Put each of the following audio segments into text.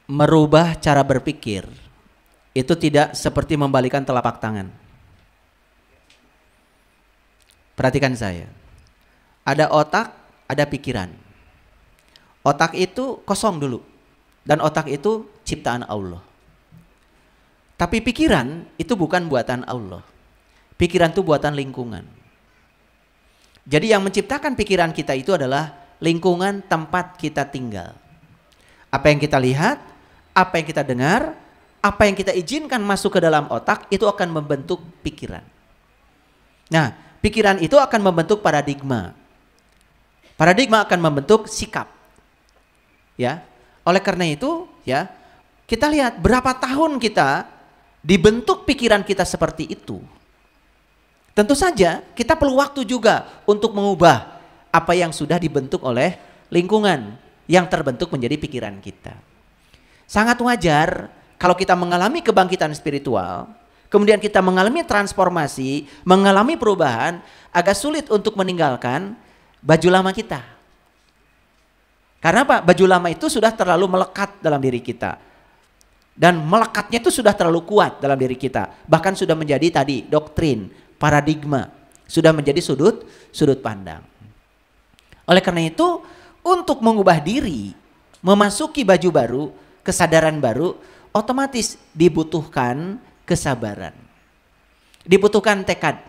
merubah cara berpikir itu tidak seperti membalikan telapak tangan. Perhatikan saya. Ada otak, ada pikiran. Otak itu kosong dulu. Dan otak itu ciptaan Allah. Tapi pikiran itu bukan buatan Allah. Pikiran itu buatan lingkungan. Jadi yang menciptakan pikiran kita itu adalah lingkungan tempat kita tinggal. Apa yang kita lihat, apa yang kita dengar, apa yang kita izinkan masuk ke dalam otak itu akan membentuk pikiran. Nah, pikiran itu akan membentuk paradigma. Paradigma akan membentuk sikap. Ya. Oleh karena itu, ya, kita lihat berapa tahun kita dibentuk pikiran kita seperti itu. Tentu saja kita perlu waktu juga untuk mengubah apa yang sudah dibentuk oleh lingkungan yang terbentuk menjadi pikiran kita. Sangat wajar kalau kita mengalami kebangkitan spiritual, kemudian kita mengalami transformasi, mengalami perubahan, agak sulit untuk meninggalkan baju lama kita. Karena apa? Baju lama itu sudah terlalu melekat dalam diri kita. Dan melekatnya itu sudah terlalu kuat dalam diri kita. Bahkan sudah menjadi tadi doktrin, paradigma. Sudah menjadi sudut pandang. Oleh karena itu, untuk mengubah diri, memasuki baju baru, kesadaran baru, otomatis dibutuhkan kesabaran. Dibutuhkan tekad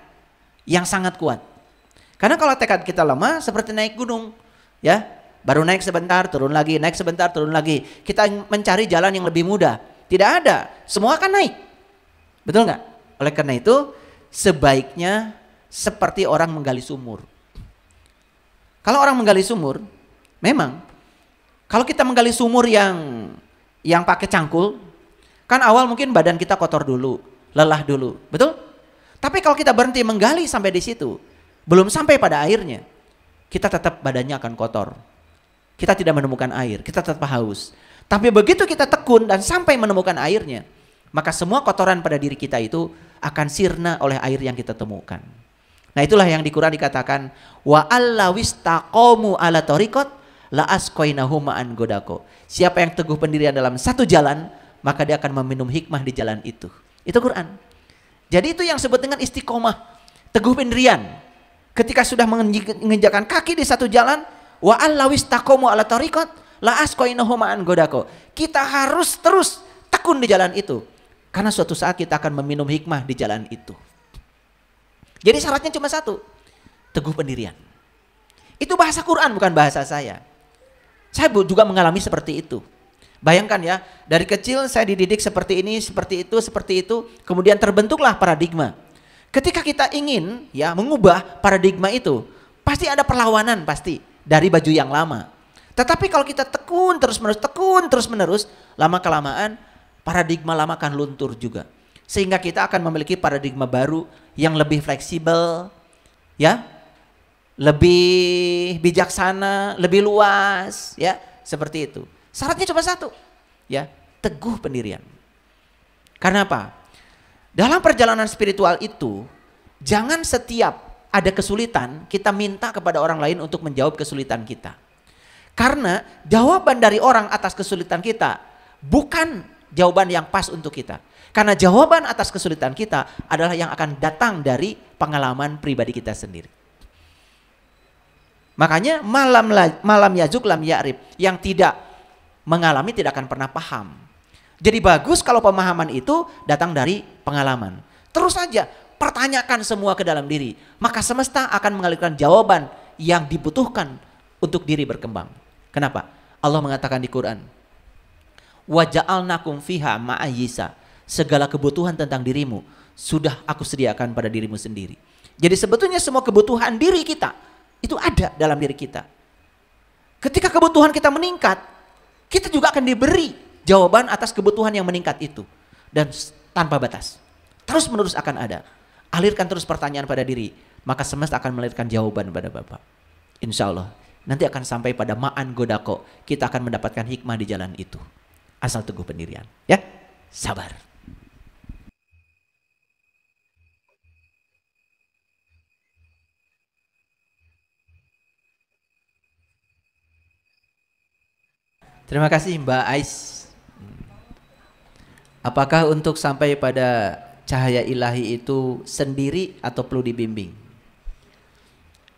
yang sangat kuat. Karena kalau tekad kita lemah seperti naik gunung, ya, baru naik sebentar, turun lagi, naik sebentar, turun lagi. Kita mencari jalan yang lebih mudah. Tidak ada, semua akan naik. Betul nggak? Oleh karena itu, sebaiknya seperti orang menggali sumur. Kalau orang menggali sumur, memang kalau kita menggali sumur yang pakai cangkul, kan awal mungkin badan kita kotor dulu, lelah dulu, betul? Tapi kalau kita berhenti menggali sampai di situ, belum sampai pada airnya, kita tetap badannya akan kotor. Kita tidak menemukan air, kita tetap haus. Tapi begitu kita tekun dan sampai menemukan airnya, maka semua kotoran pada diri kita itu akan sirna oleh air yang kita temukan. Nah, itulah yang di Quran dikatakan wa allawistaqamu ala tariqat la asqainahum ma'an godako. Siapa yang teguh pendirian dalam satu jalan, maka dia akan meminum hikmah di jalan itu. Itu Quran. Jadi itu yang disebut dengan istiqomah, teguh pendirian. Ketika sudah menginjakkan kaki di satu jalan, wa allawistaqamu ala tariqat la asqainahum ma'an godako. Kita harus terus tekun di jalan itu. Karena suatu saat kita akan meminum hikmah di jalan itu. Jadi syaratnya cuma satu, teguh pendirian. Itu bahasa Quran, bukan bahasa saya. Saya juga mengalami seperti itu. Bayangkan ya, dari kecil saya dididik seperti ini, seperti itu, kemudian terbentuklah paradigma. Ketika kita ingin ya mengubah paradigma itu, pasti ada perlawanan pasti dari baju yang lama. Tetapi kalau kita tekun terus menerus, lama kelamaan paradigma lama akan luntur juga. Sehingga kita akan memiliki paradigma baru yang lebih fleksibel, ya, lebih bijaksana, lebih luas, ya, seperti itu. Syaratnya cuma satu, ya, teguh pendirian. Karena apa? Dalam perjalanan spiritual itu, jangan setiap ada kesulitan kita minta kepada orang lain untuk menjawab kesulitan kita. Karena jawaban dari orang atas kesulitan kita bukan jawaban yang pas untuk kita. Karena jawaban atas kesulitan kita adalah yang akan datang dari pengalaman pribadi kita sendiri. Makanya malam yazuk lam ya'rif, yang tidak mengalami tidak akan pernah paham. Jadi bagus kalau pemahaman itu datang dari pengalaman. Terus saja pertanyakan semua ke dalam diri, maka semesta akan mengalirkan jawaban yang dibutuhkan untuk diri berkembang. Kenapa? Allah mengatakan di Quran, wa ja'alnakum fiha ma'ayisa, segala kebutuhan tentang dirimu sudah aku sediakan pada dirimu sendiri. Jadi sebetulnya semua kebutuhan diri kita itu ada dalam diri kita. Ketika kebutuhan kita meningkat, kita juga akan diberi jawaban atas kebutuhan yang meningkat itu. Dan tanpa batas, terus menerus akan ada. Alirkan terus pertanyaan pada diri, maka semesta akan melahirkan jawaban pada Bapak. Insya Allah nanti akan sampai pada ma'an godako, kita akan mendapatkan hikmah di jalan itu. Asal teguh pendirian, ya, sabar. Terima kasih Mbak Ais. Apakah untuk sampai pada cahaya ilahi itu sendiri atau perlu dibimbing?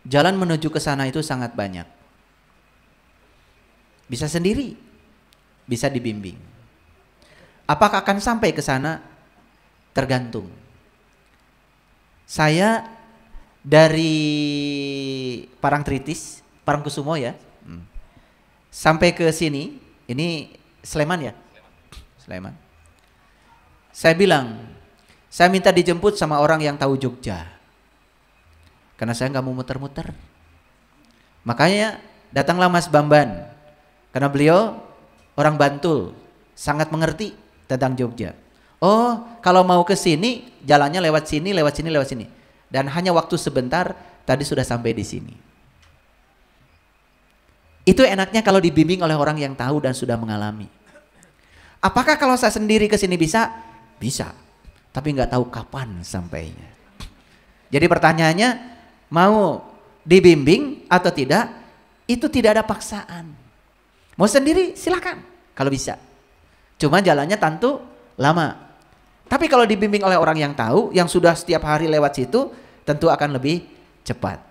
Jalan menuju ke sana itu sangat banyak. Bisa sendiri, bisa dibimbing. Apakah akan sampai ke sana? Tergantung. Saya dari Parangtritis, Parangkusumo ya, sampai ke sini, ini Sleman ya? Sleman. Saya bilang, saya minta dijemput sama orang yang tahu Jogja. Karena saya nggak mau muter-muter. Makanya datanglah Mas Bamban. Karena beliau orang Bantul, sangat mengerti tentang Jogja. Oh, kalau mau ke sini, jalannya lewat sini, lewat sini, lewat sini. Dan hanya waktu sebentar, tadi sudah sampai di sini. Itu enaknya kalau dibimbing oleh orang yang tahu dan sudah mengalami. Apakah kalau saya sendiri ke sini bisa? Bisa. Tapi nggak tahu kapan sampainya. Jadi pertanyaannya, mau dibimbing atau tidak? Itu tidak ada paksaan. Mau sendiri silakan kalau bisa. Cuma jalannya tentu lama. Tapi kalau dibimbing oleh orang yang tahu, yang sudah setiap hari lewat situ, tentu akan lebih cepat.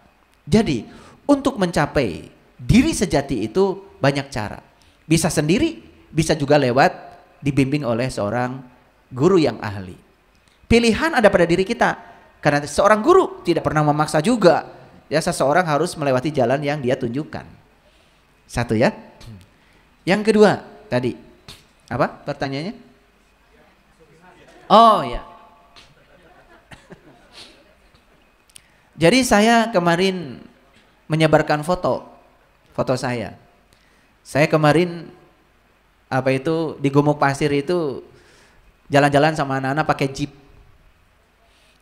Jadi untuk mencapai diri sejati itu banyak cara. Bisa sendiri, bisa juga lewat dibimbing oleh seorang guru yang ahli. Pilihan ada pada diri kita. Karena seorang guru tidak pernah memaksa juga. Ya, seseorang harus melewati jalan yang dia tunjukkan. Satu ya. Yang kedua tadi, apa pertanyaannya? Oh ya. Jadi saya kemarin menyebarkan foto saya. Saya kemarin di Gumuk Pasir itu jalan-jalan sama anak-anak pakai jeep.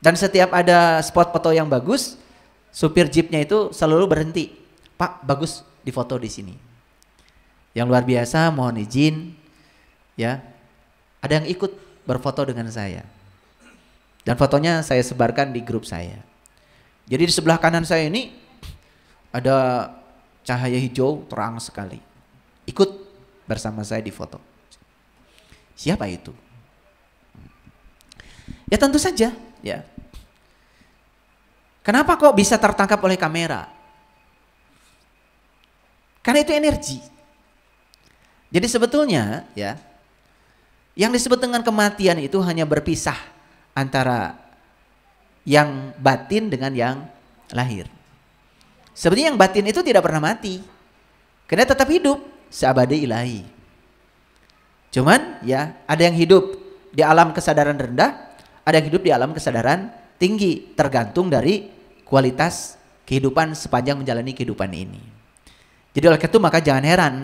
Dan setiap ada spot foto yang bagus, supir jeepnya itu selalu berhenti. Pak, bagus difoto di sini. Yang luar biasa, mohon izin, ya, ada yang ikut berfoto dengan saya. Dan fotonya saya sebarkan di grup saya. Jadi di sebelah kanan saya ini ada cahaya hijau terang sekali. Ikut bersama saya di foto. Siapa itu? Ya tentu saja, ya. Kenapa kok bisa tertangkap oleh kamera? Karena itu energi. Jadi sebetulnya, ya, yang disebut dengan kematian itu hanya berpisah antara yang batin dengan yang lahir. Sebenarnya yang batin itu tidak pernah mati. Karena tetap hidup seabadi ilahi. Cuman ya ada yang hidup di alam kesadaran rendah, ada yang hidup di alam kesadaran tinggi, tergantung dari kualitas kehidupan sepanjang menjalani kehidupan ini. Jadi oleh itu maka jangan heran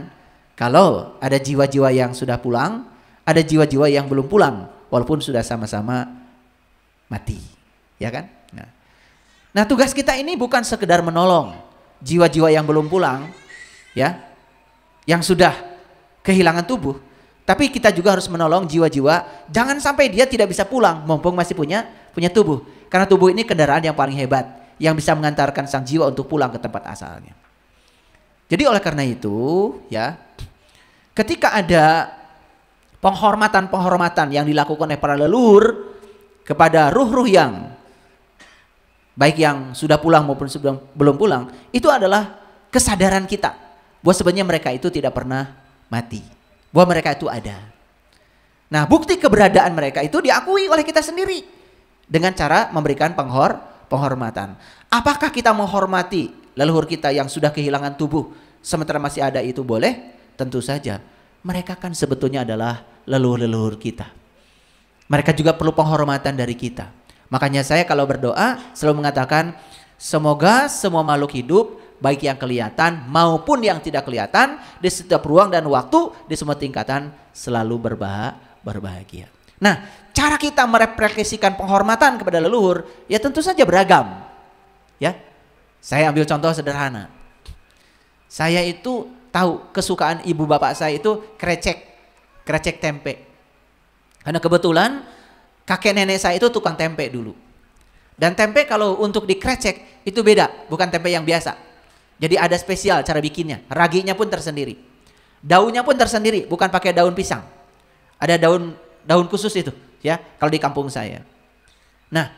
kalau ada jiwa-jiwa yang sudah pulang, ada jiwa-jiwa yang belum pulang walaupun sudah sama-sama mati, ya kan? Nah, tugas kita ini bukan sekedar menolong jiwa-jiwa yang belum pulang, ya, yang sudah kehilangan tubuh, tapi kita juga harus menolong jiwa-jiwa jangan sampai dia tidak bisa pulang mumpung masih punya tubuh. Karena tubuh ini kendaraan yang paling hebat yang bisa mengantarkan sang jiwa untuk pulang ke tempat asalnya. Jadi oleh karena itu, ya, ketika ada penghormatan yang dilakukan oleh para leluhur kepada ruh-ruh yang baik yang sudah pulang maupun belum pulang, itu adalah kesadaran kita bahwa sebenarnya mereka itu tidak pernah mati, bahwa mereka itu ada. Nah, bukti keberadaan mereka itu diakui oleh kita sendiri dengan cara memberikan penghormatan. Apakah kita menghormati leluhur kita yang sudah kehilangan tubuh sementara masih ada itu boleh? Tentu saja. Mereka kan sebetulnya adalah leluhur-leluhur kita. Mereka juga perlu penghormatan dari kita. Makanya saya kalau berdoa selalu mengatakan semoga semua makhluk hidup baik yang kelihatan maupun yang tidak kelihatan di setiap ruang dan waktu di semua tingkatan selalu berbahagia. Nah, cara kita merefleksikan penghormatan kepada leluhur ya tentu saja beragam. Ya. Saya ambil contoh sederhana. Saya itu tahu kesukaan ibu bapak saya itu krecek tempe. Karena kebetulan kakek nenek saya itu tukang tempe dulu. Dan tempe kalau untuk dikrecek itu beda, bukan tempe yang biasa. Jadi ada spesial cara bikinnya, raginya pun tersendiri. Daunnya pun tersendiri, bukan pakai daun pisang. Ada daun daun khusus itu ya kalau di kampung saya. Nah,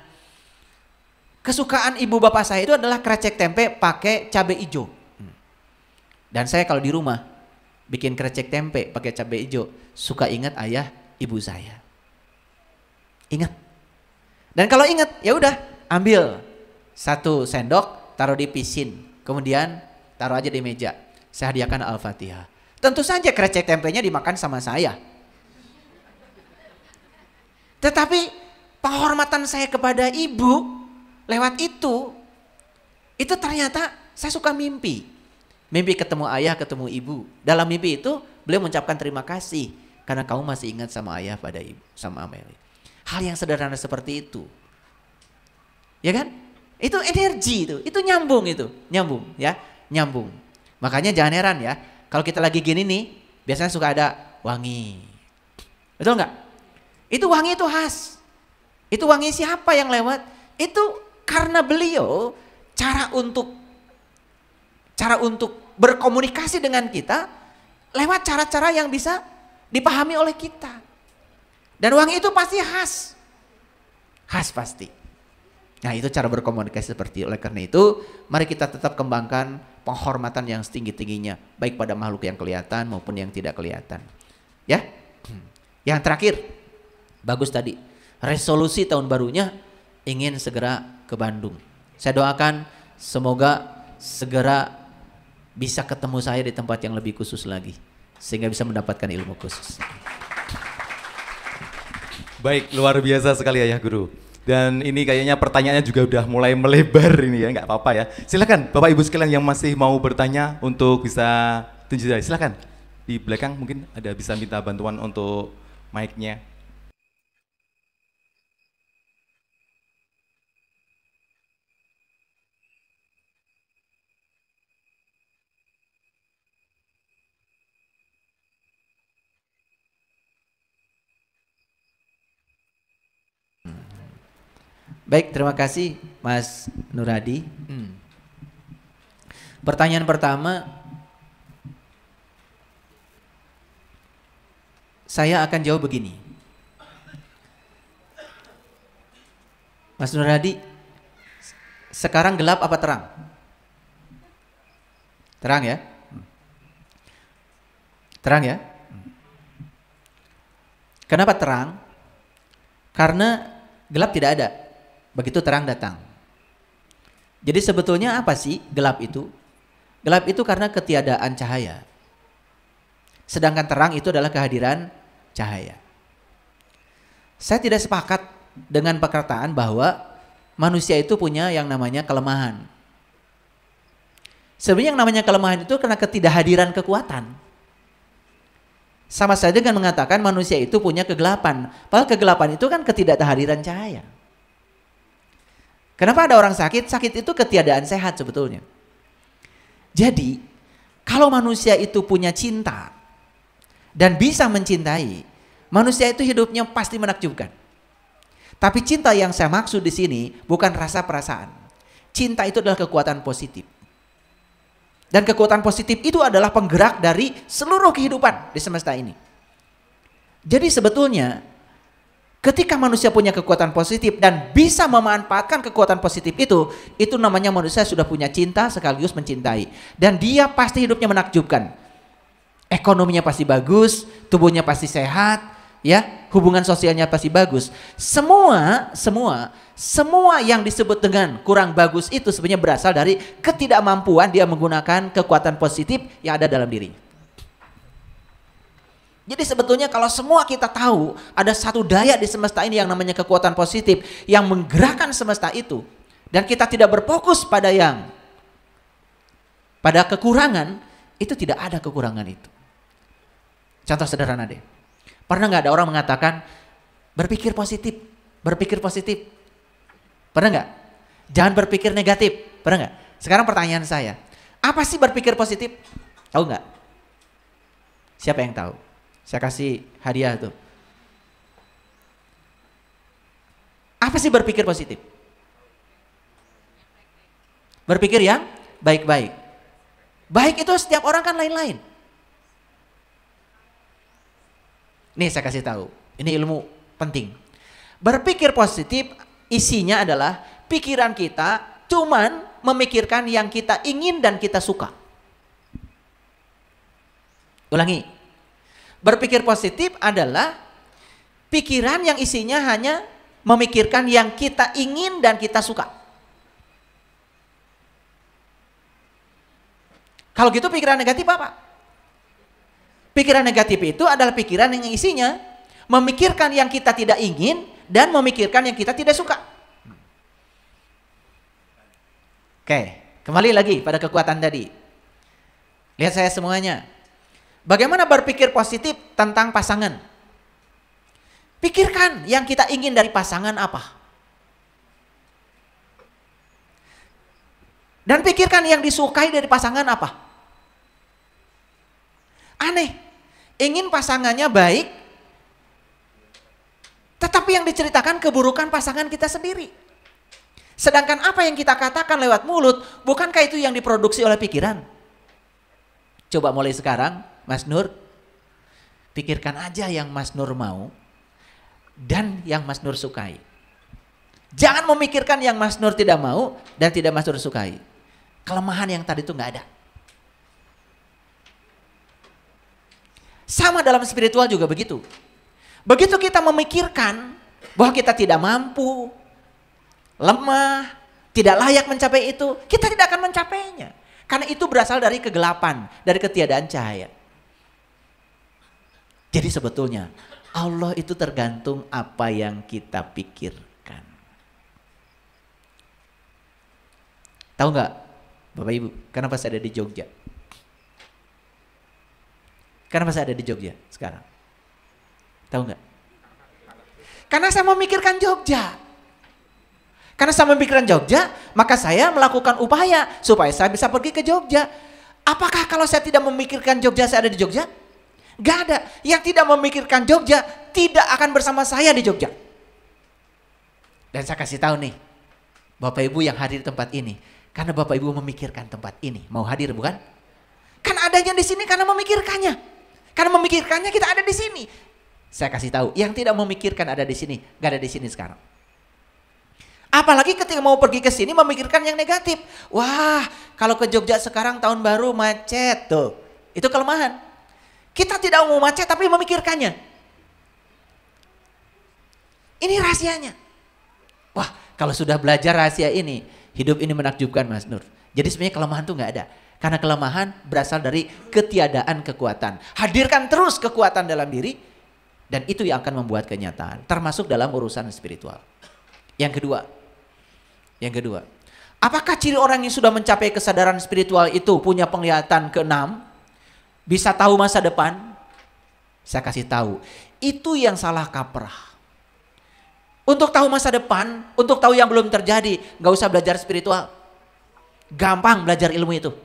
kesukaan ibu bapak saya itu adalah krecek tempe pakai cabai hijau. Dan saya kalau di rumah bikin krecek tempe pakai cabai hijau suka ingat ayah ibu saya. Ingat. Dan kalau ingat ya udah ambil 1 sendok taruh di pisin, kemudian taruh aja di meja. Saya hadiahkan Al-Fatihah. Tentu saja krecek tempenya dimakan sama saya. Tetapi penghormatan saya kepada ibu lewat itu ternyata saya suka mimpi. Mimpi ketemu ayah, ketemu ibu. Dalam mimpi itu beliau mengucapkan terima kasih karena kamu masih ingat sama ayah pada ibu, sama Ameli. Hal yang sederhana seperti itu. Ya kan? Itu energi itu nyambung ya, nyambung. Makanya jangan heran ya, kalau kita lagi gini nih, biasanya suka ada wangi. Betul nggak? Itu wangi itu khas. Itu wangi siapa yang lewat? Itu karena beliau cara untuk berkomunikasi dengan kita lewat cara-cara yang bisa dipahami oleh kita. Dan wangi itu pasti khas. Khas pasti. Nah, itu cara berkomunikasi seperti itu. Oleh karena itu, mari kita tetap kembangkan penghormatan yang setinggi-tingginya, baik pada makhluk yang kelihatan maupun yang tidak kelihatan. Ya. Yang terakhir, bagus tadi. Resolusi tahun barunya ingin segera ke Bandung. Saya doakan semoga segera bisa ketemu saya di tempat yang lebih khusus lagi, sehingga bisa mendapatkan ilmu khusus. Baik, luar biasa sekali Ayah Guru. Dan ini kayaknya pertanyaannya juga udah mulai melebar ini ya, nggak apa-apa ya. Silakan Bapak Ibu sekalian yang masih mau bertanya untuk bisa tunjuk jari. Silakan di belakang mungkin ada bisa minta bantuan untuk mic-nya. Baik, terima kasih Mas Nuradi. Pertanyaan pertama, saya akan jawab begini. Mas Nuradi, sekarang gelap apa terang? Terang ya? Terang ya? Kenapa terang? Karena gelap tidak ada. Begitu terang datang. Jadi sebetulnya apa sih gelap itu? Gelap itu karena ketiadaan cahaya. Sedangkan terang itu adalah kehadiran cahaya. Saya tidak sepakat dengan perkataan bahwa manusia itu punya yang namanya kelemahan. Sebenarnya yang namanya kelemahan itu karena ketidakhadiran kekuatan. Sama saja dengan mengatakan manusia itu punya kegelapan. Padahal kegelapan itu kan ketidakhadiran cahaya. Kenapa ada orang sakit? Sakit itu ketiadaan sehat sebetulnya. Jadi, kalau manusia itu punya cinta dan bisa mencintai, manusia itu hidupnya pasti menakjubkan. Tapi cinta yang saya maksud di sini bukan rasa perasaan. Cinta itu adalah kekuatan positif. Dan kekuatan positif itu adalah penggerak dari seluruh kehidupan di semesta ini. Jadi sebetulnya ketika manusia punya kekuatan positif dan bisa memanfaatkan kekuatan positif itu namanya manusia sudah punya cinta sekaligus mencintai. Dan dia pasti hidupnya menakjubkan. Ekonominya pasti bagus, tubuhnya pasti sehat, ya, hubungan sosialnya pasti bagus. Semua yang disebut dengan kurang bagus itu sebenarnya berasal dari ketidakmampuan dia menggunakan kekuatan positif yang ada dalam dirinya. Jadi sebetulnya kalau semua kita tahu ada satu daya di semesta ini yang namanya kekuatan positif yang menggerakkan semesta itu, dan kita tidak berfokus pada kekurangan, itu tidak ada kekurangan itu. Contoh sederhana deh. Pernah nggak ada orang mengatakan berpikir positif, berpikir positif? Pernah nggak? Jangan berpikir negatif. Pernah nggak? Sekarang pertanyaan saya, apa sih berpikir positif? Tahu nggak? Siapa yang tahu? Saya kasih hadiah tuh. Apa sih berpikir positif? Berpikir yang baik-baik. Baik itu setiap orang kan lain-lain. Nih saya kasih tahu. Ini ilmu penting. Berpikir positif isinya adalah pikiran kita cuman memikirkan yang kita ingin dan kita suka. Ulangi. Berpikir positif adalah pikiran yang isinya hanya memikirkan yang kita ingin dan kita suka. Kalau gitu pikiran negatif apa? Pikiran negatif itu adalah pikiran yang isinya memikirkan yang kita tidak ingin dan memikirkan yang kita tidak suka. Oke, kembali lagi pada kekuatan tadi. Lihat saya semuanya. Bagaimana berpikir positif tentang pasangan? Pikirkan yang kita ingin dari pasangan apa. Dan pikirkan yang disukai dari pasangan apa. Aneh, ingin pasangannya baik, tetapi yang diceritakan keburukan pasangan kita sendiri. Sedangkan apa yang kita katakan lewat mulut, bukankah itu yang diproduksi oleh pikiran? Coba mulai sekarang, Mas Nur, pikirkan aja yang Mas Nur mau dan yang Mas Nur sukai. Jangan memikirkan yang Mas Nur tidak mau dan tidak Mas Nur sukai. Kelemahan yang tadi itu nggak ada. Sama dalam spiritual juga begitu. Begitu kita memikirkan bahwa kita tidak mampu, lemah, tidak layak mencapai itu, kita tidak akan mencapainya. Karena itu berasal dari kegelapan, dari ketiadaan cahaya. Jadi sebetulnya Allah itu tergantung apa yang kita pikirkan. Tahu nggak, Bapak Ibu, kenapa saya ada di Jogja? Kenapa saya ada di Jogja sekarang? Tahu nggak? Karena saya memikirkan Jogja. Karena saya memikirkan Jogja, maka saya melakukan upaya supaya saya bisa pergi ke Jogja. Apakah kalau saya tidak memikirkan Jogja, saya ada di Jogja? Gak ada. Yang tidak memikirkan Jogja tidak akan bersama saya di Jogja. Dan saya kasih tahu nih, Bapak Ibu yang hadir di tempat ini, karena Bapak Ibu memikirkan tempat ini, mau hadir bukan? Kan adanya di sini karena memikirkannya. Karena memikirkannya kita ada di sini. Saya kasih tahu, yang tidak memikirkan ada di sini, gak ada di sini sekarang. Apalagi ketika mau pergi ke sini memikirkan yang negatif. Wah, kalau ke Jogja sekarang tahun baru macet tuh. Itu kelemahan. Kita tidak mau macet tapi memikirkannya. Ini rahasianya. Wah, kalau sudah belajar rahasia ini, hidup ini menakjubkan, Mas Nur. Jadi sebenarnya kelemahan tuh nggak ada. Karena kelemahan berasal dari ketiadaan kekuatan. Hadirkan terus kekuatan dalam diri dan itu yang akan membuat kenyataan. Termasuk dalam urusan spiritual. Yang kedua, apakah ciri orang yang sudah mencapai kesadaran spiritual itu punya penglihatan keenam? Bisa tahu masa depan? Saya kasih tahu, itu yang salah kaprah. Untuk tahu masa depan, untuk tahu yang belum terjadi, gak usah belajar spiritual. Gampang belajar ilmu itu.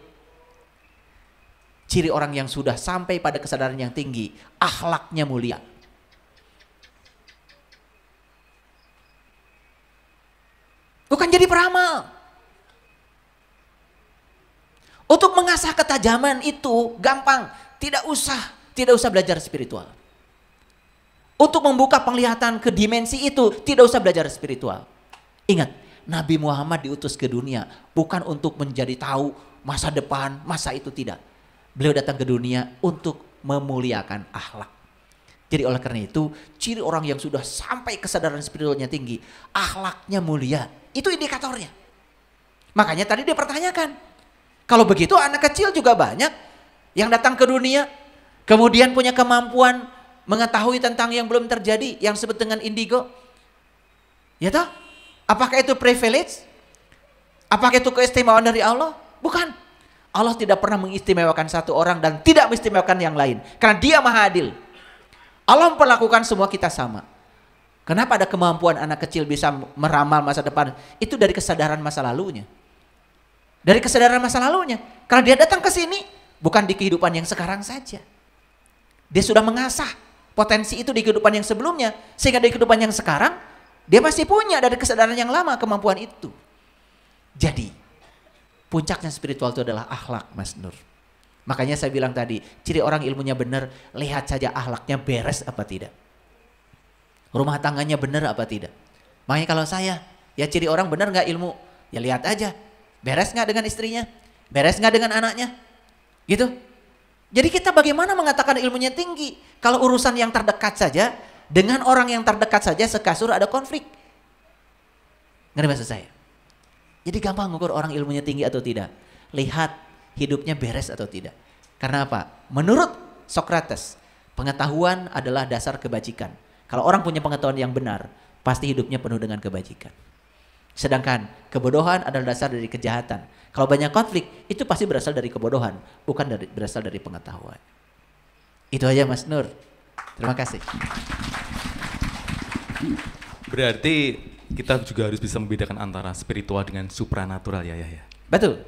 Ciri orang yang sudah sampai pada kesadaran yang tinggi, akhlaknya mulia. Bukan jadi peramal. Untuk mengasah ketajaman itu gampang, tidak usah belajar spiritual. Untuk membuka penglihatan ke dimensi itu tidak usah belajar spiritual. Ingat, Nabi Muhammad diutus ke dunia bukan untuk menjadi tahu masa depan, masa itu tidak. Beliau datang ke dunia untuk memuliakan akhlak. Jadi oleh karena itu, ciri orang yang sudah sampai kesadaran spiritualnya tinggi, akhlaknya mulia. Itu indikatornya. Makanya tadi dia pertanyakan, kalau begitu anak kecil juga banyak yang datang ke dunia, kemudian punya kemampuan mengetahui tentang yang belum terjadi, yang disebut dengan indigo. Ya toh? Apakah itu privilege? Apakah itu keistimewaan dari Allah? Bukan. Allah tidak pernah mengistimewakan satu orang dan tidak mengistimewakan yang lain. Karena dia maha adil. Allah memperlakukan semua kita sama. Kenapa ada kemampuan anak kecil bisa meramal masa depan? Itu dari kesadaran masa lalunya. Dari kesadaran masa lalunya. Karena dia datang ke sini bukan di kehidupan yang sekarang saja. Dia sudah mengasah potensi itu di kehidupan yang sebelumnya. Sehingga di kehidupan yang sekarang dia masih punya dari kesadaran yang lama kemampuan itu. Jadi puncaknya spiritual itu adalah akhlak, Mas Nur. Makanya saya bilang tadi, ciri orang ilmunya benar, lihat saja akhlaknya beres apa tidak. Rumah tangganya benar apa tidak? Makanya kalau saya, ya ciri orang benar nggak ilmu, ya lihat aja, beres nggak dengan istrinya, beres nggak dengan anaknya, gitu. Jadi kita bagaimana mengatakan ilmunya tinggi kalau urusan yang terdekat saja dengan orang yang terdekat saja sekasur ada konflik. Ngerti maksud saya? Jadi gampang mengukur orang ilmunya tinggi atau tidak. Lihat hidupnya beres atau tidak. Karena apa? Menurut Socrates, pengetahuan adalah dasar kebajikan. Kalau orang punya pengetahuan yang benar, pasti hidupnya penuh dengan kebajikan. Sedangkan kebodohan adalah dasar dari kejahatan. Kalau banyak konflik, itu pasti berasal dari kebodohan, bukan berasal dari pengetahuan. Itu aja Mas Nur. Terima kasih. Berarti kita juga harus bisa membedakan antara spiritual dengan supranatural ya. Betul.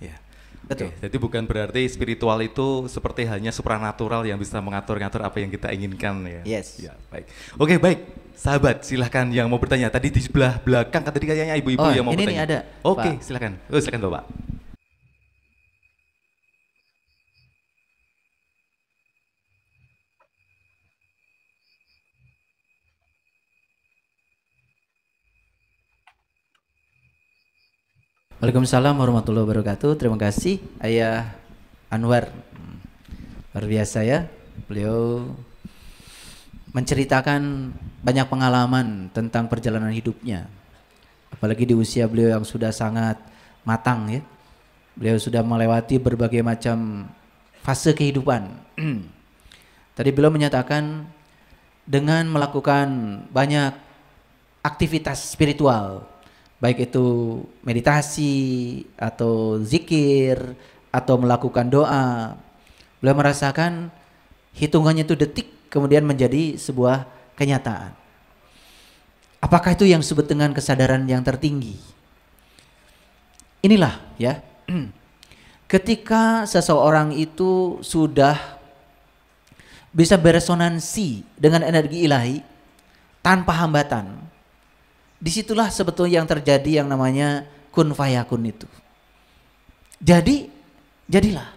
Ya. Betul. Oke, jadi bukan berarti spiritual itu seperti hanya supranatural yang bisa mengatur-ngatur apa yang kita inginkan ya. Yes. Ya, baik. Oke, baik. Sahabat, silahkan yang mau bertanya. Tadi di sebelah belakang tadi kayaknya ibu-ibu yang mau ini bertanya. Nih ada. Oke, Pak. silahkan. Silahkan Bapak. Waalaikumsalam warahmatullahi wabarakatuh. Terima kasih Ayah Anwar. Luar biasa ya. Beliau menceritakan banyak pengalaman tentang perjalanan hidupnya. Apalagi di usia beliau yang sudah sangat matang ya. Beliau sudah melewati berbagai macam fase kehidupan. Tadi beliau menyatakan dengan melakukan banyak aktivitas spiritual, baik itu meditasi atau zikir atau melakukan doa, beliau merasakan hitungannya itu detik kemudian menjadi sebuah kenyataan. Apakah itu yang disebut dengan kesadaran yang tertinggi? Inilah ya, ketika seseorang itu sudah bisa beresonansi dengan energi ilahi tanpa hambatan, disitulah sebetulnya yang terjadi yang namanya kun fayakun itu. Jadilah.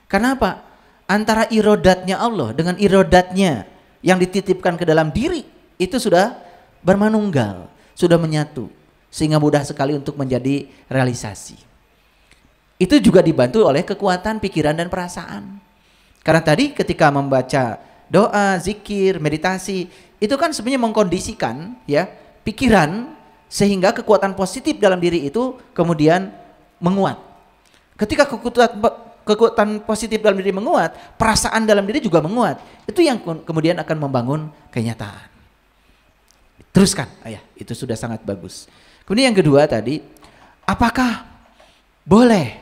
Kenapa? Antara irodatnya Allah dengan irodatnya yang dititipkan ke dalam diri itu sudah bermanunggal, sudah menyatu, sehingga mudah sekali untuk menjadi realisasi. Itu juga dibantu oleh kekuatan pikiran dan perasaan. Karena tadi ketika membaca doa, zikir, meditasi, itu kan sebenarnya mengkondisikan ya pikiran sehingga kekuatan positif dalam diri itu kemudian menguat. Ketika kekuatan positif dalam diri menguat, perasaan dalam diri juga menguat. Itu yang kemudian akan membangun kenyataan. Teruskan, ayah, itu sudah sangat bagus. Kemudian yang kedua tadi, apakah boleh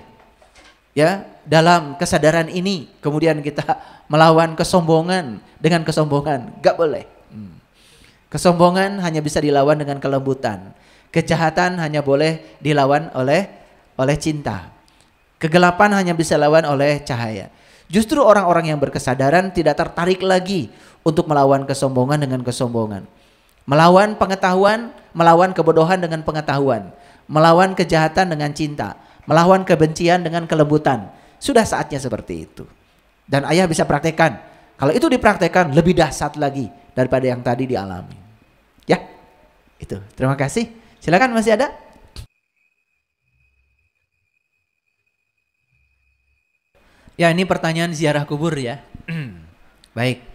ya dalam kesadaran ini kemudian kita melawan kesombongan dengan kesombongan? Gak boleh. Kesombongan hanya bisa dilawan dengan kelembutan. Kejahatan hanya boleh dilawan oleh cinta. Kegelapan hanya bisa dilawan oleh cahaya. Justru orang-orang yang berkesadaran tidak tertarik lagi untuk melawan kesombongan dengan kesombongan. Melawan pengetahuan, melawan kebodohan dengan pengetahuan. Melawan kejahatan dengan cinta. Melawan kebencian dengan kelembutan. Sudah saatnya seperti itu. Dan ayah bisa praktekkan. Kalau itu dipraktekkan lebih dahsyat lagi daripada yang tadi dialami. Ya, itu. Terima kasih. Silakan, masih ada? Ya, ini pertanyaan ziarah kubur ya. Baik.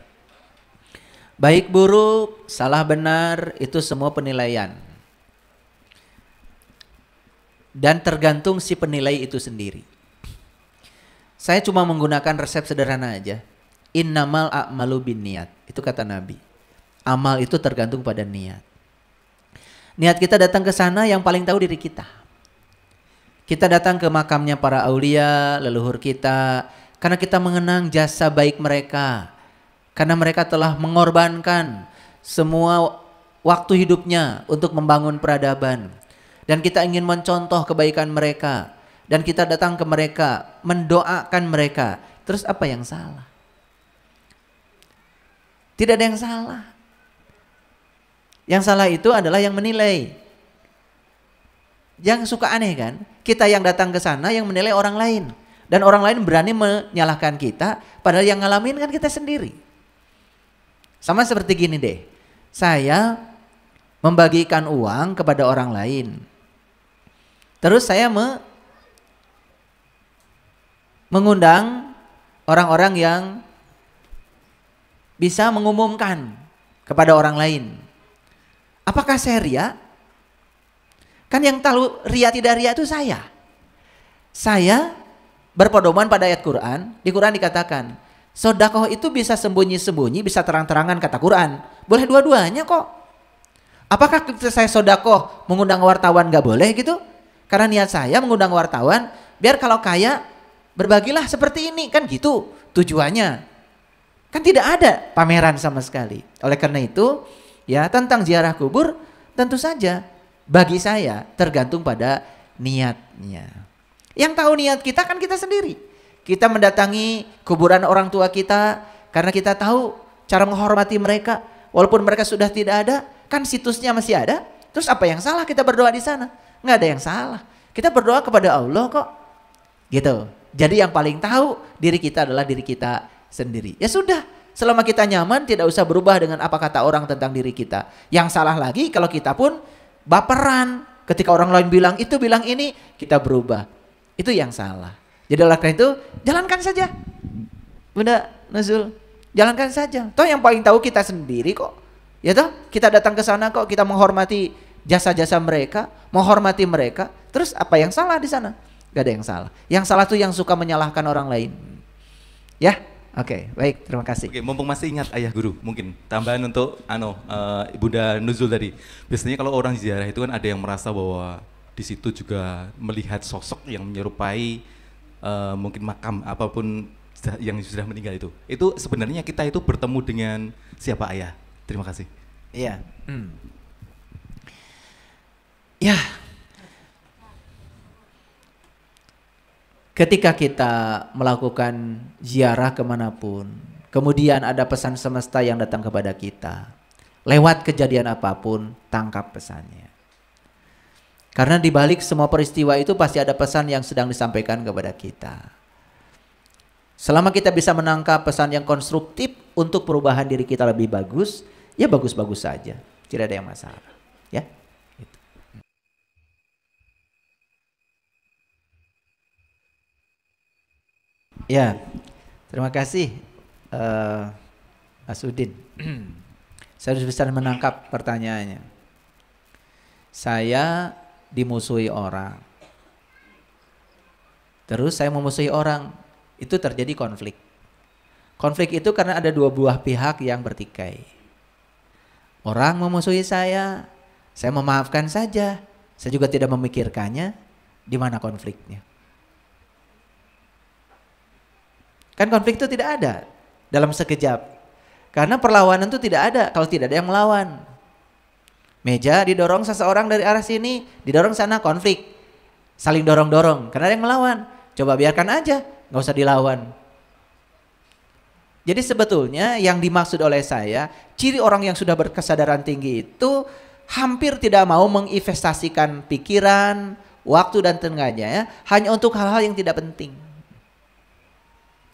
Baik buruk, salah benar, itu semua penilaian. Dan tergantung si penilai itu sendiri. Saya cuma menggunakan resep sederhana aja. Innamal a'malu binniyat. Itu kata Nabi. Amal itu tergantung pada niat. Niat kita datang ke sana yang paling tahu diri kita. Kita datang ke makamnya para aulia, leluhur kita, karena kita mengenang jasa baik mereka. Karena mereka telah mengorbankan semua waktu hidupnya untuk membangun peradaban. Dan kita ingin mencontoh kebaikan mereka. Dan kita datang ke mereka, mendoakan mereka. Terus apa yang salah? Tidak ada yang salah. Yang salah itu adalah yang menilai. Yang suka aneh kan? Kita yang datang ke sana yang menilai orang lain. Dan orang lain berani menyalahkan kita, padahal yang ngalamin kan kita sendiri. Sama seperti gini deh. saya membagikan uang kepada orang lain. Terus saya mengundang orang-orang yang bisa mengumumkan kepada orang lain. Apakah saya ria? Kan yang tahu ria tidak ria itu saya. Saya berpedoman pada ayat Quran. Di Quran dikatakan, sedekah itu bisa sembunyi-sembunyi, bisa terang-terangan kata Quran. Boleh dua-duanya kok. Apakah saya sedekah mengundang wartawan gak boleh gitu? Karena niat saya mengundang wartawan, biar kalau kaya berbagilah seperti ini, kan gitu tujuannya. Kan tidak ada pameran sama sekali. Oleh karena itu, ya tentang ziarah kubur tentu saja bagi saya tergantung pada niatnya. Yang tahu niat kita kan kita sendiri. Kita mendatangi kuburan orang tua kita karena kita tahu cara menghormati mereka. Walaupun mereka sudah tidak ada, kan situsnya masih ada. Terus apa yang salah kita berdoa di sana? Nggak ada yang salah. Kita berdoa kepada Allah kok. Gitu. Jadi yang paling tahu diri kita adalah diri kita sendiri. Ya sudah, selama kita nyaman tidak usah berubah dengan apa kata orang tentang diri kita. Yang salah lagi kalau kita pun baperan. Ketika orang lain bilang itu, bilang ini, kita berubah. Itu yang salah. Jadi oleh karena itu jalankan saja. Bunda Nuzul, jalankan saja. Toh yang paling tahu kita sendiri kok. Ya toh, kita datang ke sana kok, kita menghormati jasa-jasa mereka, menghormati mereka. Terus apa yang salah di sana? Gak ada yang salah. Yang salah tuh yang suka menyalahkan orang lain. Ya, oke, baik, terima kasih. Oke, mumpung masih ingat ayah guru, mungkin tambahan untuk Bunda Nuzul tadi. Biasanya kalau orang ziarah itu kan ada yang merasa bahwa di situ juga melihat sosok yang menyerupai mungkin makam apapun yang sudah meninggal itu. Itu sebenarnya kita itu bertemu dengan siapa ayah? Terima kasih. Iya. Ya. Ketika kita melakukan ziarah kemanapun, kemudian ada pesan semesta yang datang kepada kita, lewat kejadian apapun, tangkap pesannya. Karena di balik semua peristiwa itu pasti ada pesan yang sedang disampaikan kepada kita. Selama kita bisa menangkap pesan yang konstruktif untuk perubahan diri kita lebih bagus, ya bagus-bagus saja, tidak ada yang masalah. Ya. Ya, terima kasih Mas Udin. Saya harus bisa menangkap pertanyaannya. Saya dimusuhi orang, terus saya memusuhi orang, itu terjadi konflik. Konflik itu karena ada dua buah pihak yang bertikai. Orang memusuhi saya memaafkan saja, saya juga tidak memikirkannya, di mana konfliknya. Kan konflik itu tidak ada dalam sekejap. Karena perlawanan itu tidak ada kalau tidak ada yang melawan. Meja didorong seseorang dari arah sini, didorong sana, konflik. Saling dorong-dorong karena ada yang melawan. Coba biarkan aja, nggak usah dilawan. Jadi sebetulnya yang dimaksud oleh saya, ciri orang yang sudah berkesadaran tinggi itu hampir tidak mau menginvestasikan pikiran, waktu dan tenaganya ya, hanya untuk hal-hal yang tidak penting.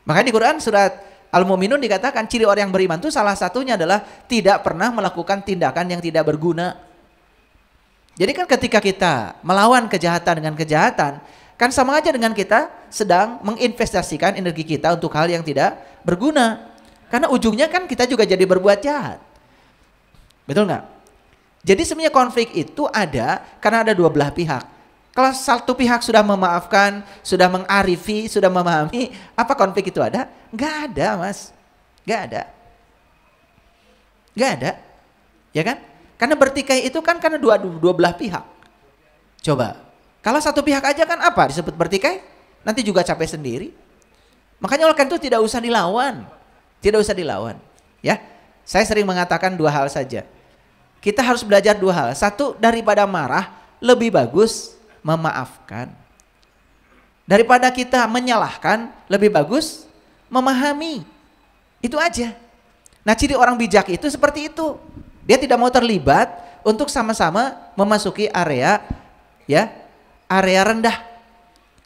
Makanya di Quran surat Al-Mu'minun dikatakan ciri orang yang beriman itu salah satunya adalah tidak pernah melakukan tindakan yang tidak berguna. Jadi kan ketika kita melawan kejahatan dengan kejahatan, kan sama aja dengan kita sedang menginvestasikan energi kita untuk hal yang tidak berguna. Karena ujungnya kan kita juga jadi berbuat jahat. Betul nggak? Jadi sebenarnya konflik itu ada karena ada dua belah pihak. Kalau satu pihak sudah memaafkan, sudah mengarifi, sudah memahami, apa konflik itu ada? Nggak ada, Mas. Nggak ada. Nggak ada. Ya kan? Karena bertikai itu kan karena dua belah pihak. Coba. Kalau satu pihak aja kan apa disebut bertikai? Nanti juga capek sendiri. Makanya oleh karena itu tidak usah dilawan. Tidak usah dilawan. Ya. Saya sering mengatakan dua hal saja. Kita harus belajar dua hal. Satu, daripada marah, lebih bagus memaafkan. Daripada kita menyalahkan, lebih bagus memahami. Itu aja. Nah, ciri orang bijak itu seperti itu. Dia tidak mau terlibat untuk sama-sama memasuki area rendah.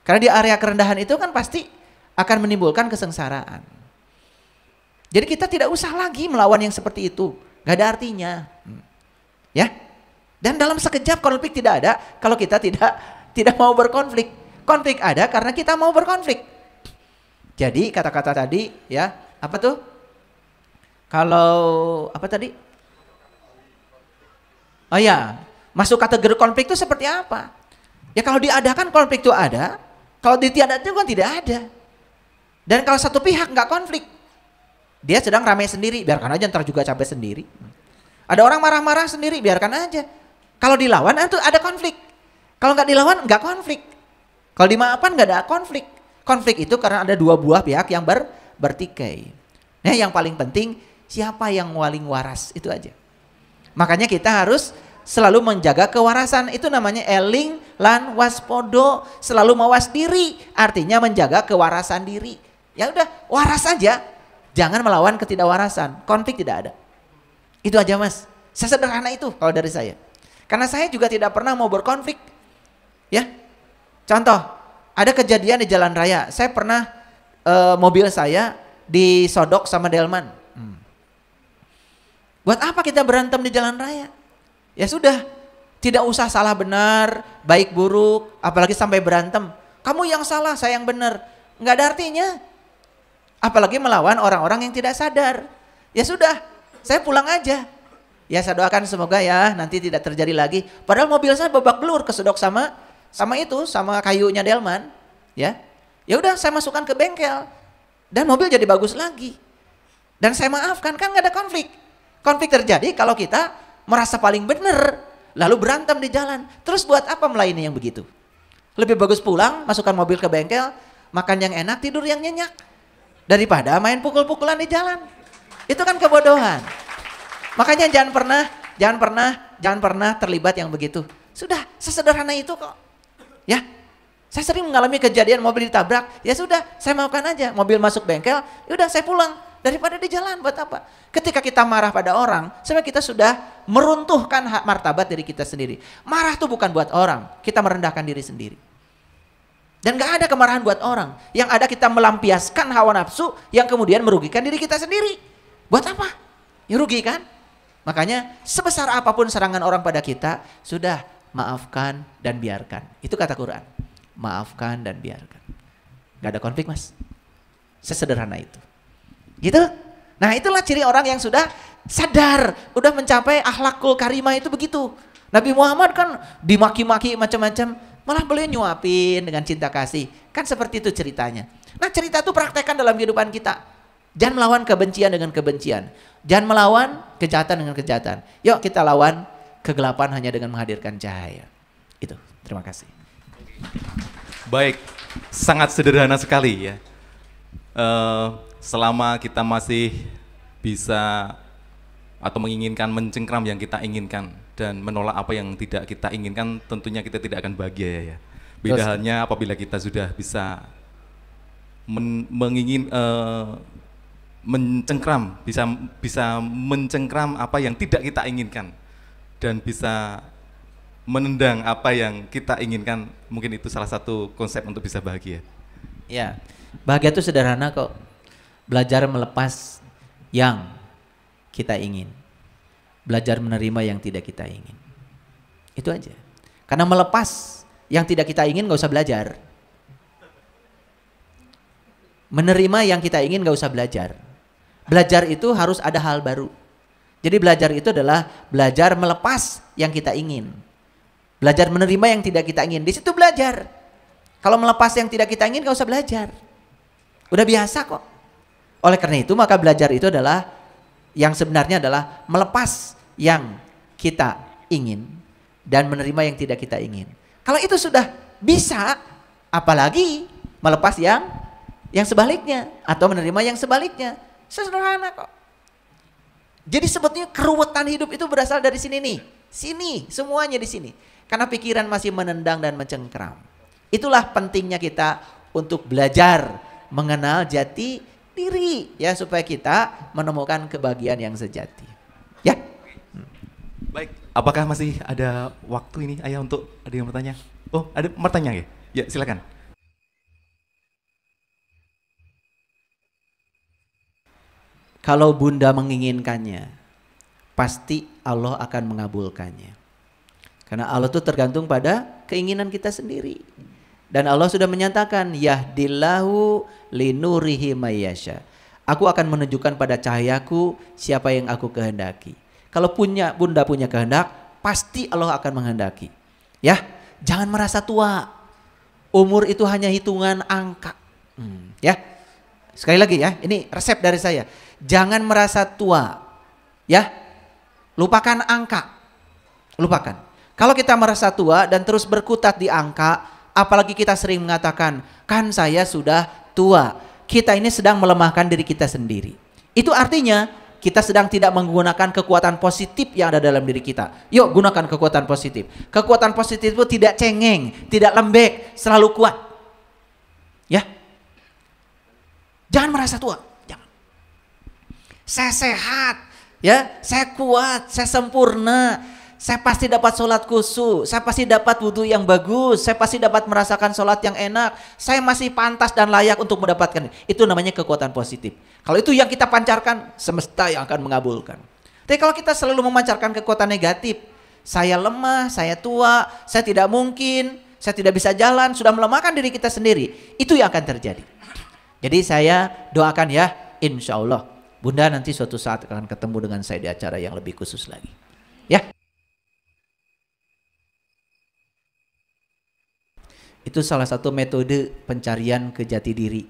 Karena di area kerendahan itu kan pasti akan menimbulkan kesengsaraan. Jadi kita tidak usah lagi melawan yang seperti itu. Nggak ada artinya. Ya. Dan dalam sekejap konflik tidak ada kalau kita tidak mau berkonflik. Konflik ada karena kita mau berkonflik. Jadi kata-kata tadi ya, apa tuh? Kalau apa tadi? Oh ya, masuk kategori konflik itu seperti apa? Ya kalau diadakan konflik itu ada, kalau ditiadakan kan tidak ada. Dan kalau satu pihak nggak konflik, dia sedang ramai sendiri, biarkan aja ntar juga capek sendiri. Ada orang marah-marah sendiri, biarkan aja. Kalau dilawan itu ada konflik. Kalau nggak dilawan nggak konflik. Kalau dimaafkan nggak ada konflik. Konflik itu karena ada dua buah pihak yang bertikai. Nah yang paling penting siapa yang paling waras, itu aja. Makanya kita harus selalu menjaga kewarasan. Itu namanya eling lan waspodo, selalu mawas diri, artinya menjaga kewarasan diri. Ya udah, waras saja, jangan melawan ketidakwarasan. Konflik tidak ada. Itu aja Mas. Sesederhana itu kalau dari saya. Karena saya juga tidak pernah mau berkonflik. Ya. Contoh, ada kejadian di jalan raya. Saya pernah mobil saya disodok sama delman. Buat apa kita berantem di jalan raya? Ya sudah, tidak usah salah benar, baik buruk, apalagi sampai berantem. Kamu yang salah, saya yang benar. Nggak ada artinya. Apalagi melawan orang-orang yang tidak sadar. Ya sudah, saya pulang aja. Ya saya doakan semoga ya nanti tidak terjadi lagi. Padahal mobil saya babak belur kesedok sama kayunya delman. Ya udah saya masukkan ke bengkel dan mobil jadi bagus lagi. Dan saya maafkan, kan nggak ada konflik. Konflik terjadi kalau kita merasa paling benar lalu berantem di jalan. Terus buat apa melayani yang begitu? Lebih bagus pulang, masukkan mobil ke bengkel, makan yang enak, tidur yang nyenyak, daripada main pukul-pukulan di jalan. Itu kan kebodohan. Makanya jangan pernah terlibat yang begitu. Sudah, sesederhana itu kok. Ya. Saya sering mengalami kejadian mobil ditabrak. Ya sudah, saya maafkan aja. Mobil masuk bengkel, ya udah saya pulang. Daripada di jalan, buat apa? Ketika kita marah pada orang, sebenarnya kita sudah meruntuhkan hak martabat diri kita sendiri. Marah itu bukan buat orang, kita merendahkan diri sendiri. Dan gak ada kemarahan buat orang. Yang ada kita melampiaskan hawa nafsu yang kemudian merugikan diri kita sendiri. Buat apa? Ya rugi kan? Makanya sebesar apapun serangan orang pada kita, sudah maafkan dan biarkan. Itu kata Quran. Maafkan dan biarkan. Gak ada konflik Mas. Sesederhana itu. Gitu. Nah itulah ciri orang yang sudah sadar, udah mencapai akhlakul karimah itu begitu. Nabi Muhammad kan dimaki-maki macam-macam, malah beliau nyuapin dengan cinta kasih. Kan seperti itu ceritanya. Nah cerita itu praktekkan dalam kehidupan kita. Jangan melawan kebencian dengan kebencian. Jangan melawan kejahatan dengan kejahatan. Yuk kita lawan kegelapan hanya dengan menghadirkan cahaya. Itu, terima kasih. Baik, sangat sederhana sekali ya. Selama kita masih bisa atau menginginkan mencengkram yang kita inginkan dan menolak apa yang tidak kita inginkan, tentunya kita tidak akan bahagia ya. Beda halnya apabila kita sudah bisa mencengkram, bisa mencengkram apa yang tidak kita inginkan dan bisa menendang apa yang kita inginkan. Mungkin itu salah satu konsep untuk bisa bahagia. Ya, bahagia itu sederhana kok. Belajar melepas yang kita ingin. Belajar menerima yang tidak kita ingin. Itu aja. Karena melepas yang tidak kita ingin gak usah belajar. Menerima yang kita ingin gak usah belajar. Belajar itu harus ada hal baru. Jadi belajar itu adalah belajar melepas yang kita ingin. Belajar menerima yang tidak kita ingin. Di situ belajar. Kalau melepas yang tidak kita ingin gak usah belajar. Udah biasa kok. Oleh karena itu maka belajar itu adalah yang sebenarnya adalah melepas yang kita ingin dan menerima yang tidak kita ingin. Kalau itu sudah bisa, apalagi melepas yang sebaliknya atau menerima yang sebaliknya. Sederhana kok. Jadi sebetulnya keruwetan hidup itu berasal dari sini nih. Sini, semuanya di sini. Karena pikiran masih menendang dan mencengkram. Itulah pentingnya kita untuk belajar mengenal jati diri ya, supaya kita menemukan kebahagiaan yang sejati. Ya. Baik, apakah masih ada waktu ini Ayah untuk ada yang bertanya? Oh, ada pertanyaan ya? Ya, silakan. Kalau Bunda menginginkannya, pasti Allah akan mengabulkannya. Karena Allah itu tergantung pada keinginan kita sendiri. Dan Allah sudah menyatakan, yahdillahu linurihi mayyasha. Aku akan menunjukkan pada cahayaku siapa yang aku kehendaki. Kalau bunda punya kehendak, pasti Allah akan menghendaki. Ya, jangan merasa tua. Umur itu hanya hitungan angka. Ya, sekali lagi ya, ini resep dari saya. Jangan merasa tua. Ya, lupakan angka. Lupakan. Kalau kita merasa tua dan terus berkutat di angka, apalagi kita sering mengatakan, kan saya sudah tua. Kita ini sedang melemahkan diri kita sendiri. Itu artinya kita sedang tidak menggunakan kekuatan positif yang ada dalam diri kita. Yuk gunakan kekuatan positif. Kekuatan positif itu tidak cengeng, tidak lembek, selalu kuat. Ya. Jangan merasa tua. Jangan. Saya sehat, ya, saya kuat, saya sempurna. Saya pasti dapat sholat khusyuk, saya pasti dapat wudhu yang bagus, saya pasti dapat merasakan sholat yang enak, saya masih pantas dan layak untuk mendapatkan. Itu namanya kekuatan positif. Kalau itu yang kita pancarkan, semesta yang akan mengabulkan. Tapi kalau kita selalu memancarkan kekuatan negatif, saya lemah, saya tua, saya tidak mungkin, saya tidak bisa jalan, sudah melemahkan diri kita sendiri, itu yang akan terjadi. Jadi saya doakan ya, insya Allah Bunda nanti suatu saat akan ketemu dengan saya di acara yang lebih khusus lagi. Ya. Itu salah satu metode pencarian ke jati diri.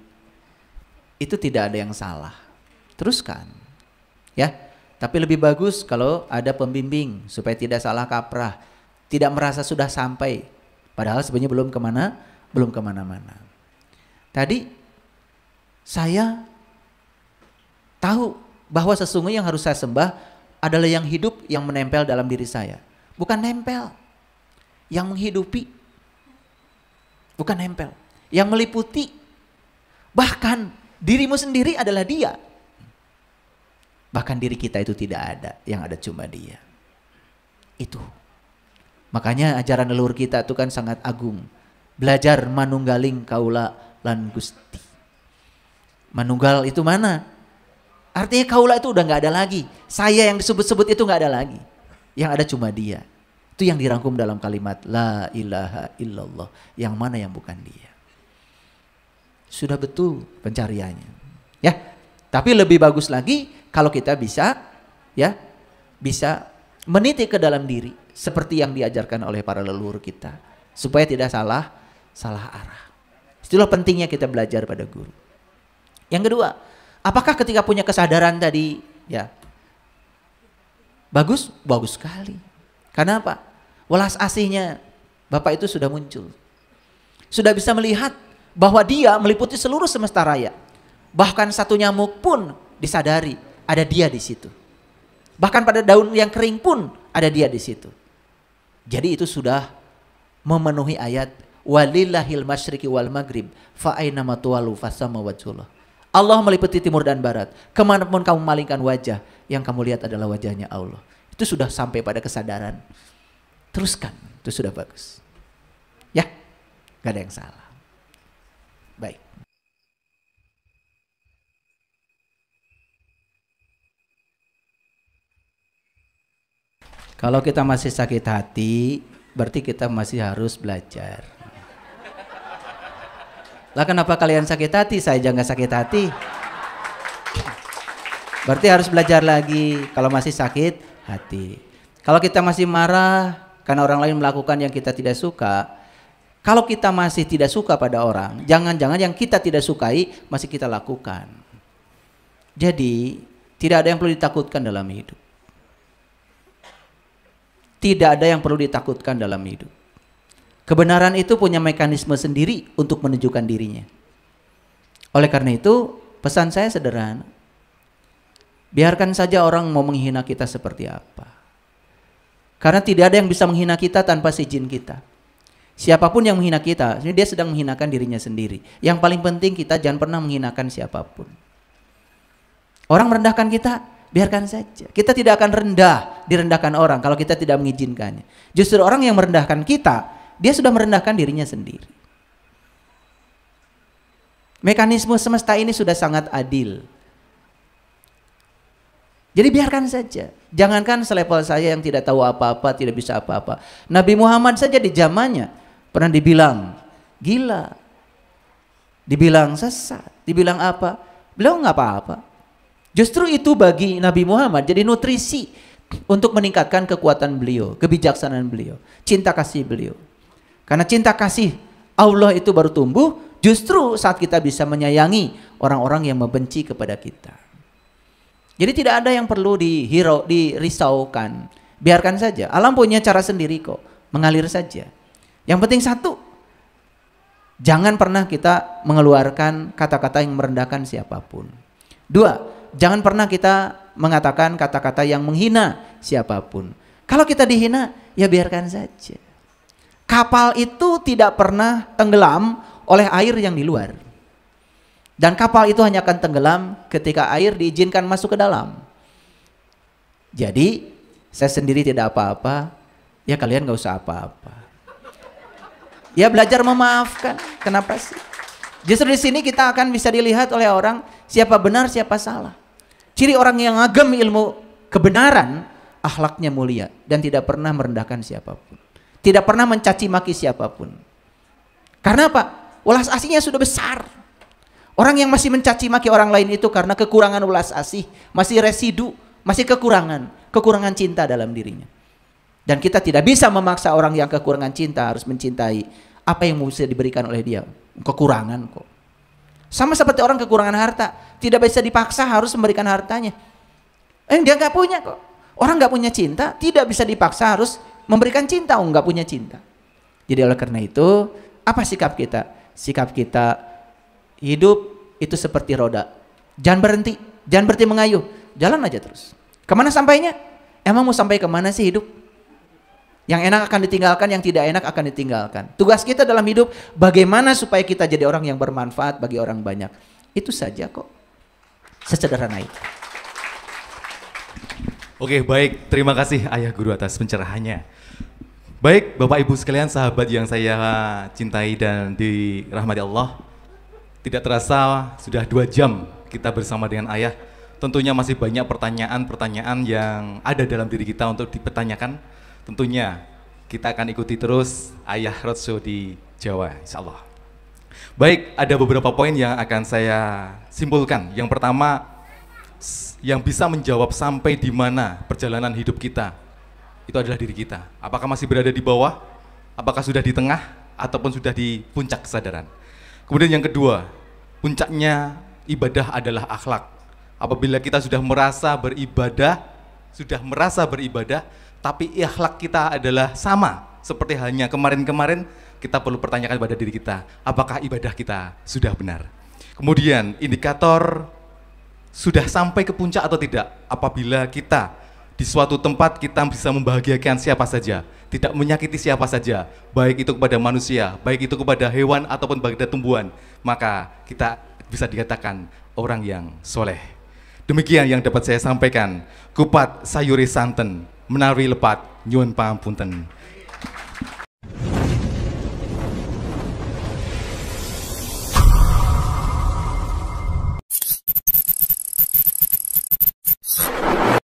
Itu tidak ada yang salah. Teruskan. Ya. Tapi lebih bagus kalau ada pembimbing supaya tidak salah kaprah. Tidak merasa sudah sampai. Padahal sebenarnya belum kemana-mana. Tadi saya tahu bahwa sesungguhnya yang harus saya sembah adalah yang hidup, yang menempel dalam diri saya. Bukan nempel. Yang menghidupi. Bukan nempel, yang meliputi. Bahkan dirimu sendiri adalah dia. Bahkan diri kita itu tidak ada, yang ada cuma dia. Itu. Makanya ajaran leluhur kita itu kan sangat agung. Belajar manunggaling kaula lan Gusti. Manunggal itu mana? Artinya kaula itu udah gak ada lagi. Saya yang disebut-sebut itu gak ada lagi. Yang ada cuma dia. Itu yang dirangkum dalam kalimat la ilaha illallah, yang mana yang bukan dia. Sudah betul pencariannya. Ya. Tapi lebih bagus lagi kalau kita bisa meniti ke dalam diri seperti yang diajarkan oleh para leluhur kita supaya tidak salah arah. Itulah pentingnya kita belajar pada guru. Yang kedua, apakah ketika punya kesadaran tadi ya bagus sekali. Karena apa? Welas asihnya Bapak itu sudah muncul. Sudah bisa melihat bahwa dia meliputi seluruh semesta raya. Bahkan satu nyamuk pun disadari ada dia di situ. Bahkan pada daun yang kering pun ada dia di situ. Jadi itu sudah memenuhi ayat walillahil masyriqi wal maghrib fa aina ma tuwallu fasamma wajhullah. Allah meliputi timur dan barat. Kemanapun kamu malingkan wajah, yang kamu lihat adalah wajahnya Allah. Itu sudah sampai pada kesadaran. Teruskan, itu sudah bagus. Ya, gak ada yang salah. Baik. Kalau kita masih sakit hati, berarti kita masih harus belajar. Lah kenapa kalian sakit hati? Saya jangan sakit hati. Berarti harus belajar lagi kalau masih sakit hati. Kalau kita masih marah karena orang lain melakukan yang kita tidak suka, kalau kita masih tidak suka pada orang, jangan-jangan yang kita tidak sukai masih kita lakukan. Jadi tidak ada yang perlu ditakutkan dalam hidup. Tidak ada yang perlu ditakutkan dalam hidup. Kebenaran itu punya mekanisme sendiri untuk menunjukkan dirinya. Oleh karena itu, pesan saya sederhana. Biarkan saja orang mau menghina kita seperti apa. Karena tidak ada yang bisa menghina kita tanpa izin kita. Siapapun yang menghina kita, dia sedang menghinakan dirinya sendiri. Yang paling penting kita jangan pernah menghinakan siapapun. Orang merendahkan kita, biarkan saja. Kita tidak akan direndahkan orang kalau kita tidak mengizinkannya. Justru orang yang merendahkan kita, dia sudah merendahkan dirinya sendiri. Mekanisme semesta ini sudah sangat adil. Jadi biarkan saja. Jangankan selevel saya yang tidak tahu apa-apa, tidak bisa apa-apa. Nabi Muhammad saja di zamannya pernah dibilang gila, dibilang sesat, dibilang apa. Beliau nggak apa-apa. Justru itu bagi Nabi Muhammad jadi nutrisi untuk meningkatkan kekuatan beliau, kebijaksanaan beliau, cinta kasih beliau. Karena cinta kasih Allah itu baru tumbuh justru saat kita bisa menyayangi orang-orang yang membenci kepada kita. Jadi tidak ada yang perlu dirisaukan. Biarkan saja. Alam punya cara sendiri kok. Mengalir saja. Yang penting satu, jangan pernah kita mengeluarkan kata-kata yang merendahkan siapapun. Dua, jangan pernah kita mengatakan kata-kata yang menghina siapapun. Kalau kita dihina, ya biarkan saja. Kapal itu tidak pernah tenggelam oleh air yang di luar. Dan kapal itu hanya akan tenggelam ketika air diizinkan masuk ke dalam. Jadi, saya sendiri tidak apa-apa, ya kalian gak usah apa-apa. Ya belajar memaafkan, kenapa sih? Justru di sini kita akan bisa dilihat oleh orang siapa benar, siapa salah. Ciri orang yang ngagem ilmu kebenaran, akhlaknya mulia dan tidak pernah merendahkan siapapun. Tidak pernah mencaci maki siapapun. Karena apa? Welas asihnya sudah besar. Orang yang masih mencaci maki orang lain itu karena kekurangan welas asih, masih residu, masih kekurangan cinta dalam dirinya. Dan kita tidak bisa memaksa orang yang kekurangan cinta harus mencintai apa yang bisa diberikan oleh dia. Kekurangan kok. Sama seperti orang kekurangan harta, tidak bisa dipaksa harus memberikan hartanya. Dia nggak punya kok. Orang nggak punya cinta, tidak bisa dipaksa harus memberikan cinta. Nggak punya cinta. Jadi oleh karena itu, apa sikap kita? Sikap kita hidup itu seperti roda. Jangan berhenti mengayuh. Jalan aja terus. Kemana sampainya? Emang mau sampai kemana sih hidup? Yang enak akan ditinggalkan, yang tidak enak akan ditinggalkan. Tugas kita dalam hidup bagaimana supaya kita jadi orang yang bermanfaat bagi orang banyak. Itu saja kok. Sesederhana itu. Oke, baik. Terima kasih Ayah Guru atas pencerahannya. Baik, Bapak Ibu sekalian, sahabat yang saya cintai dan dirahmati Allah. Tidak terasa sudah 2 jam kita bersama dengan Ayah. Tentunya masih banyak pertanyaan-pertanyaan yang ada dalam diri kita untuk dipertanyakan. Tentunya kita akan ikuti terus Ayah Roadshow di Jawa, insya Allah. Baik, ada beberapa poin yang akan saya simpulkan. Yang pertama, yang bisa menjawab sampai di mana perjalanan hidup kita, itu adalah diri kita. Apakah masih berada di bawah, apakah sudah di tengah, ataupun sudah di puncak kesadaran. Kemudian yang kedua, puncaknya ibadah adalah akhlak. Apabila kita sudah merasa beribadah, tapi akhlak kita adalah sama seperti halnya kemarin-kemarin, kita perlu pertanyakan pada diri kita, apakah ibadah kita sudah benar. Kemudian indikator sudah sampai ke puncak atau tidak, apabila kita di suatu tempat kita bisa membahagiakan siapa saja, tidak menyakiti siapa saja, baik itu kepada manusia, baik itu kepada hewan ataupun kepada tumbuhan, maka kita bisa dikatakan orang yang soleh. Demikian yang dapat saya sampaikan. Kupat sayuri santen, menari lepat, nyuwun pangapunten.